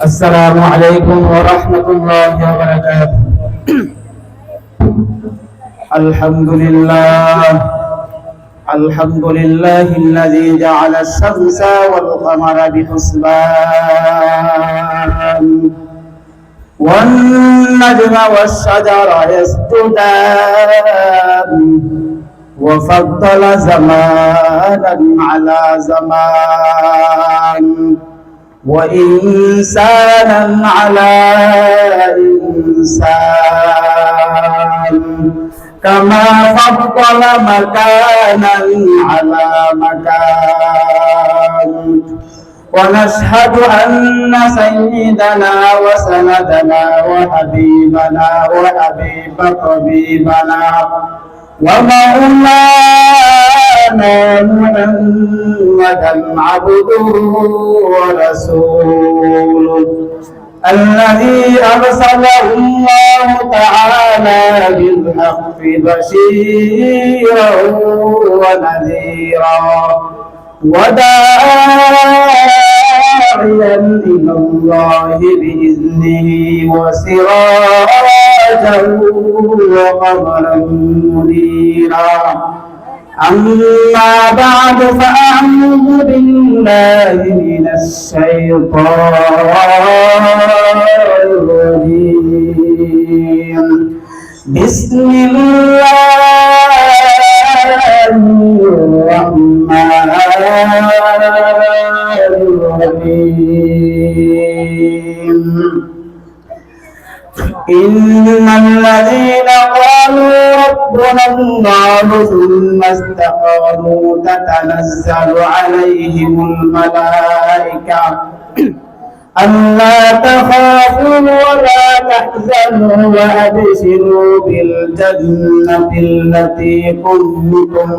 السلام عليكم ورحمة الله وبركاته. الحمد لله الذي جعل الشمس والقمر بحسبان والنجم والشجر يسجدان وفضل زمانا على زمان وإنسانا على إنسان كما فضل مكانا على مكان ونشهد أن سيدنا وسندنا وحبيبنا وحبيب طبيبنا ومولانا محمدا عبده ورسوله الذي أرسله الله تعالى بالحق بشيرا ونذيرا وداعيا إلى الله بإذنه وسراجا وقمرا منيرا أما بعد فأعوذ بالله من الشيطان الرجيم بسم الله الرحمن الرحيم إن الذين قالوا ربنا الله ثم استقاموا تتنزل عليهم الملائكة ألا تخافوا ولا تحزنوا وأبشروا بالجنة التي كنتم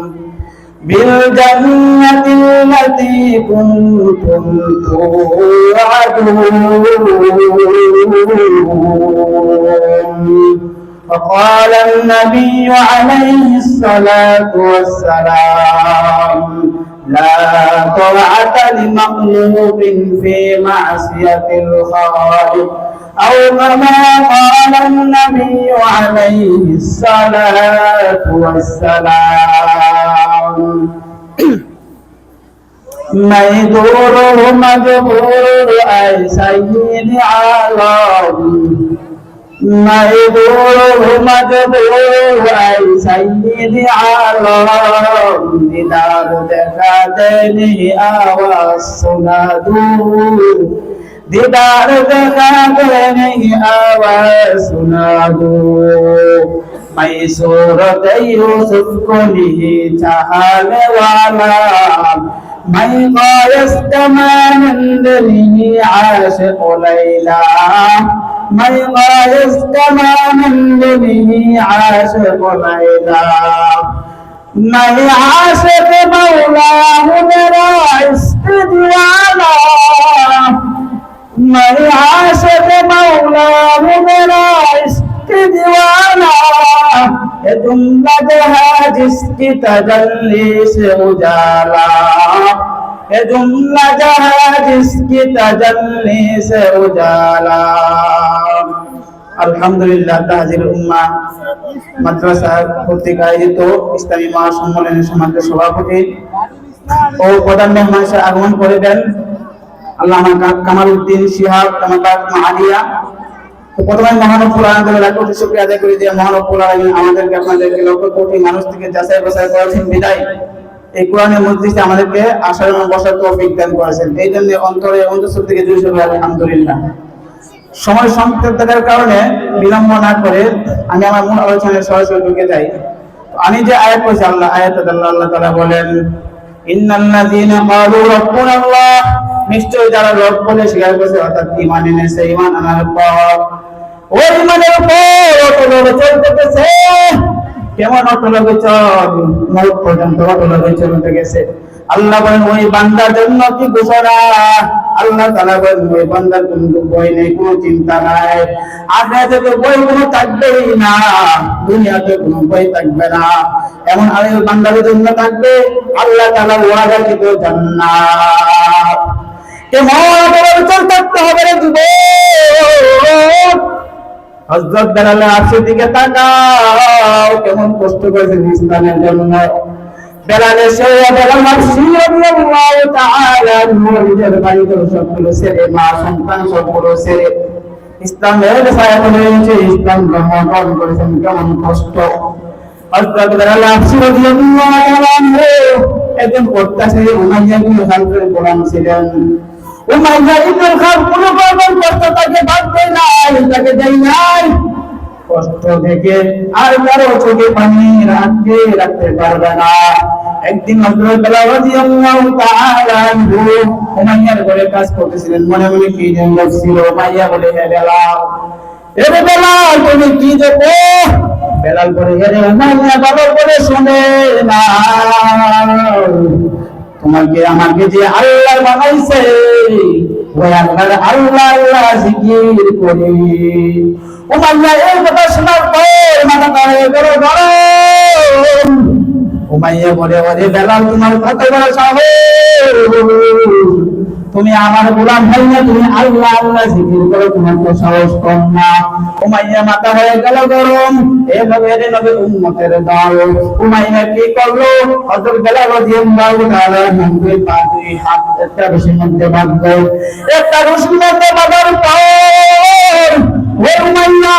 توعدون. فقال النبي عليه الصلاة والسلام لا طاعة لمخلوق في معصية الخالق أو كما قال النبي عليه الصلاة والسلام ميدوره مجبور أي سيد عالم ميدوره مجبور أي سيد عالم دیدار دکھا دینے آواز سنا دوں دیدار دکھا دینے آواز سنا دوں میں صورت یوسف کو نہیں چاہنے والا میں غایس کمانند نہیں عاشق لیلا میں غایس کمانند نہیں عاشق لیلا میں عاشق مولا ہوں میرا عشق دیوانا میں عاشق مولا ہوں میرا عشق دیوانا یہ جملہ ہے جس کی تجلی سے اجالا یہ جملہ ہے جس کی تجلی سے اجالا আলহামদুলিল্লাহ তাহজিল উম্মাহ মাদ্রাসা কর্তৃক আয়োজিত ইসলামী মহাসম্মেলনের সম্মানিত সভাপতি ও প্রধান মেহমান হিসেবে আগমন করবেন আল্লামা কামালউদ্দিন শিহাব কামাল মাহাদিয়া। তো প্রথমে মহানবুল আলমিনের লাখ কোটি শুকরিয়া আদায় করি যে মহানবুল আলমিন আমাদেরকে আপনাদেরকে লক্ষ কোটি মানুষ থেকে যাচাই বাছাই করেছেন বিদায় এই কোরআনের মজলিসে আমাদেরকে আসার এবং বসার তৌফিক দান করেছেন। এই জন্য অন্তরে অন্তঃস্থল থেকে জোরে জোরে আলহামদুলিল্লাহ। সময় সংক্ষিপ্ত থাকার কারণে বিলম্ব না করে আমি আমার মূল আলোচনায় সরাসরি ঢুকে যাই। আমি যে আয়াত পড়ছি আয়াতে আল্লাহ তাআলা বলেন ইন্নাল্লাযীনা ক্বালু রাব্বুনাল্লাহ নিশ্চয় যারা রব বলে স্বীকার করেছে অর্থাৎ ঈমান এনেছে ঈমান আনার পর ওই ঈমানের পর অটল চলতেছে। কেমন অটল চল মওত পর্যন্ত অটল চলতে গেছে। আল্লাহ বলেন ওই বান্দার জন্য কি ঘোষণা আল্লাহ তাআলা বলেন ওই বান্দার কোনো ভয় নেই কোনো চিন্তা নাই আখিরাতে তো ভয় কোনো থাকবেই না দুনিয়াতে কোনো ভয় থাকবে না এমন আরেক বান্দার জন্য থাকবে আল্লাহ তাআলা ওয়াদাকৃত জান্নাত। কেমন চল থাকতে হবে রে যুবক হযরত বেলালের আফসের দিকে তাকাও, কেমন কষ্ট করেছেন ইসলামের জন্য। বেলালের ছেলে বেলাল হাবশী রাদিয়াল্লাহু তাআলা নিজের বাড়িতে সবগুলো ছেড়ে, মা সন্তান সবগুলো ছেড়ে ইসলামের ছায়া তলে এসে ইসলাম গ্রহণ করেছেন। কেমন কষ্ট। হযরত বেলাল হাবশী রাদিয়াল্লাহু তাআলা একজন অত্যাচারী উমাইয়া ইবনে খালদের গোলাম ছিলেন। উমাইয়া ইবনে খালদ কোনো কষ্ট তাকে বাঁধতে নাই, তাকে দেয় নাই। কষ্ট থেকে আর কারো চোখে পানি রাখতে পারবে না। একদিন হযরত বেলাল রাদিয়াল্লাহু তাআলা উমাইয়ার ঘরে কাজ করতেছিলেন, মনে মনে কি যেন বলছিল। উমাইয়া বলে, হে বেলাল, হে বেলাল, তুমি কি দেখো? বেলাল বলে, হে উমাইয়া, ভালো করে শুনে না, তোমাকে আমাকে যে আল্লাহ বানাইছে, ওই আল্লাহ আল্লাহ জিকির করে। উমাইয়া এই কথা শোনার পর মাথা হয়ে গেল গরম। উমাইয়া বলে, ওরে বেলাল, তোমার কত বড় সাহস, তুমি আমার গোলাম হইয়া তুমি আল্লাহ আল্লাহ জিকির করো, তোমার তো সাহস কম না। উমাইয়া মাথা হয়ে গেল গরম। এভাবে নবী উম্মতের দল। উমাইয়া কি করলো? হযরত বেলাল রাদিয়াল্লাহু তাআলা দুই পা দুই হাত একটা রশির মধ্যে বাঁধলো। একটা রশির মধ্যে বাঁধার পর ওই উমাইয়া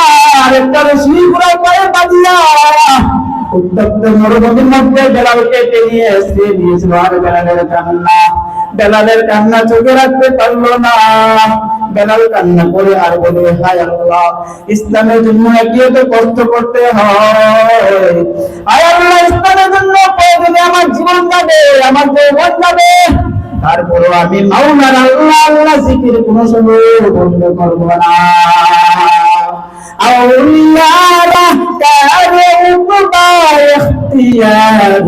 একটা রশি পুরো পায়ে বাঁধিয়া উত্তপ্ত মরুভূমির মধ্যে বেলালকে টেনে এসে দিয়েছিল। আর বেলালের কান্না চোখে রাখতে পারলো না। বেলাল কান্না করে আর বলে, হায় আল্লাহ, ইসলামের জন্য এত কষ্ট করতে হয়। হায় আল্লাহ, ইসলামের জন্য প্রয়োজনে আমার জীবন যাবে, আমার যৌবন যাবে, তারপরও আমি মাওলানা আল্লাহ আল্লাহ জিকির কোনো সময় বন্ধ করবো না। আউলিয়ারা কারে উপবা ইখতিয়ার,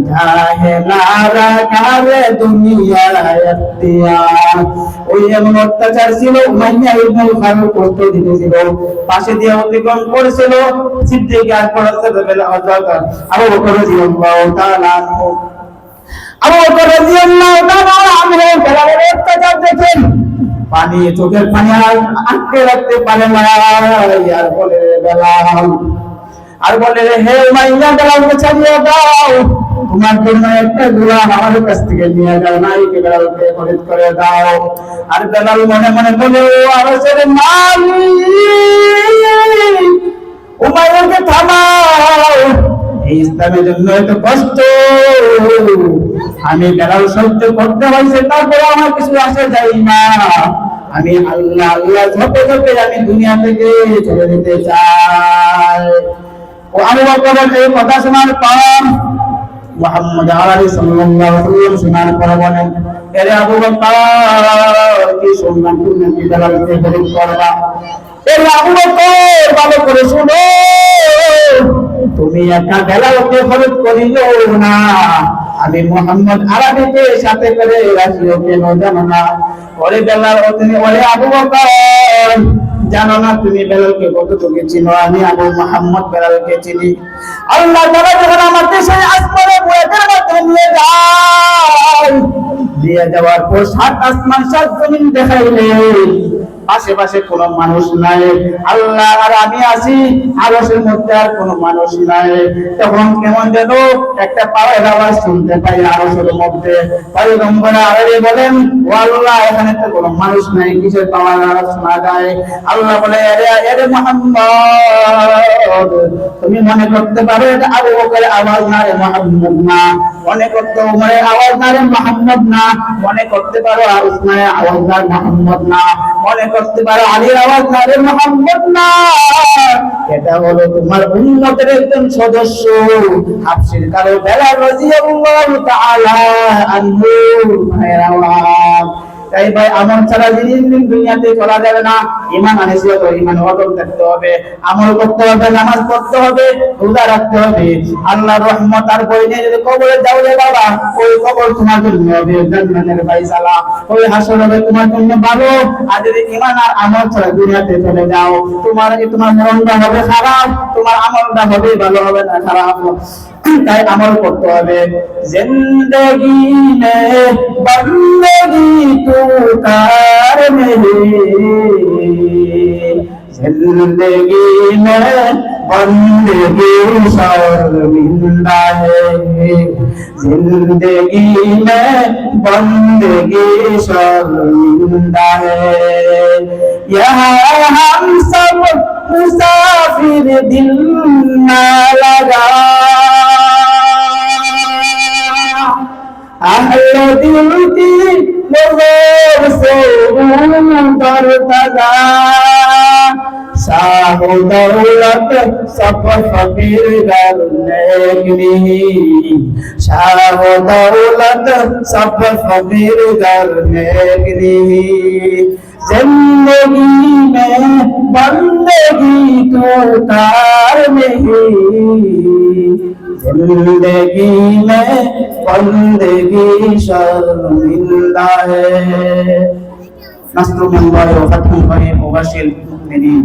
জাহেলারা কারে দুনিয়া ইখতিয়ার। ওই এমন অত্যাচার ছিল, উমাইয়া ইবনে খালদ কষ্ট দিতেছিল, পাশে দিয়ে অতিক্রম করেছিল সিদ্দিক আকবর হযরত আবু বকর রাদিয়াল্লাহু তাআলা আনহু। আবু বকর রাদিয়াল্লাহু তাআলা আনহু বেলালের অত্যাচার দেখেন, পানি চোখের পানি আটকে রাখতে পারে না। আর বলে, বেলাল, আর বলে, হে উমাইয়া, বেলালকে ছাড়িয়ে দাও, তোমার জন্য একটা গোলাম আমার কাছ থেকে নিয়ে যাও, নাইকে বেলালকে খরিদ করে দাও। আর বেলাল মনে মনে বলে, ও আরশের মালিক, উমাইয়াকে থামাও, এই ইসলামের জন্য এত কষ্ট আমি বেলাল সহ্য করতে হয়েছে, তারপরে আমার কিছু আসে যায় না। আমি আল্লাহ আল্লাহ ঝপে ঝপে আমি দুনিয়া থেকে চলে যেতে চাই। ও আবু বকরের এই কথা শোনার পর মুহাম্মদ আলাইহি সাল্লাল্লাহু আলাইহি ওয়াসাল্লাম শোনার পর বলেন, এরে আবু বকর, কি শুনলাম তুমি কি বেলালকে খরিদ করবা? এরে আবু বকর, ভালো করে শুনো, তুমি একা বেলালকে খরিদ করিও না, আমি মুহাম্মদ আরবিকে সাথে করে রাখিও, কেন জানো না? ওরে বেলাল, তুমি ওরে আবু বকর, জানো না তুমি বেলালকে কতটুকু চিনো? আমি আবু মুহাম্মদ বেলালকে চিনি। আল্লাহ তাআলা যখন আমাদের সেই আসমানে বয়াতের মধ্যে নিয়ে যায়, দিয়ে যাওয়ার পর সাত আসমান সাত জমিন দেখাইলেন, আশেপাশে কোনো মানুষ নাই, আল্লাহ আর আমি আছি, আরশের মধ্যে আর কোনো মানুষ নাই। তখন কেমন যেন একটা পায়ের আওয়াজ শুনতে পাই আরশের মধ্যে। পয়গম্বর আলাইহি বলেন, ও আল্লাহ, এখানে তো কোনো মানুষ নাই, কিসের পাওয়ার আওয়াজ শোনা যায়? আল্লাহ বলে, এরে মুহাম্মদ, তুমি মনে করতে পারো এটা আবু বকরের আওয়াজ না, রে মুহাম্মদ না। মনে করতে উমরের আওয়াজ না, রে মুহাম্মদ না। মনে করতে পারো উসমানের আওয়াজ না, মুহাম্মদ না। মনে করতে পারো আলীর আওয়াজ না, রে মুহাম্মদ না। এটা হলো তোমার উম্মতের একজন সদস্য হাবশীর কারো বেলাল রাদিয়াল্লাহু তাআলা আনহু এর আওয়াজ। তাই ভাই, আমল ছাড়া দিন দুনিয়াতে চলা যাবে না। ঈমান আনছে তো ঈমান অটল থাকতে হবে, আমল করতে হবে, নামাজ পড়তে হবে, রোজা রাখতে হবে। আল্লাহর রহমত আর বইনে যদি কবরে যাও রে বাবা, ওই কবর তোমার জন্য হবে জান্নাতের ফয়সালা, ওই হাসর হবে তোমার জন্য ভালো। আর যদি ঈমান আর আমল ছাড়া দুনিয়াতে চলে যাও, তোমার মনটা হবে খারাপ, তোমার আমলটা হবে ভালো, হবে না খারাপ। তাই আমল করতে হবে। জিন্দেগি মে বন্দগি তু কার মেরে, जिंदगी में बंदगी शर्मिंदा है, जिंदगी में बंदगी शर्मिंदा है। यहाँ हम सब मुसाफिर दिल न लगा, अहले दिल की नजर से बरतगा, शाह दौलत सब फकीर करने, शाह दौलत सब फकीर करने, जिंदगी में बंदगी तो तार नहीं, जिंदगी में बंदगी शर्मिंदा है। नस्रुल्लाह व फतहुन करीब व बशिर मुमिनीन।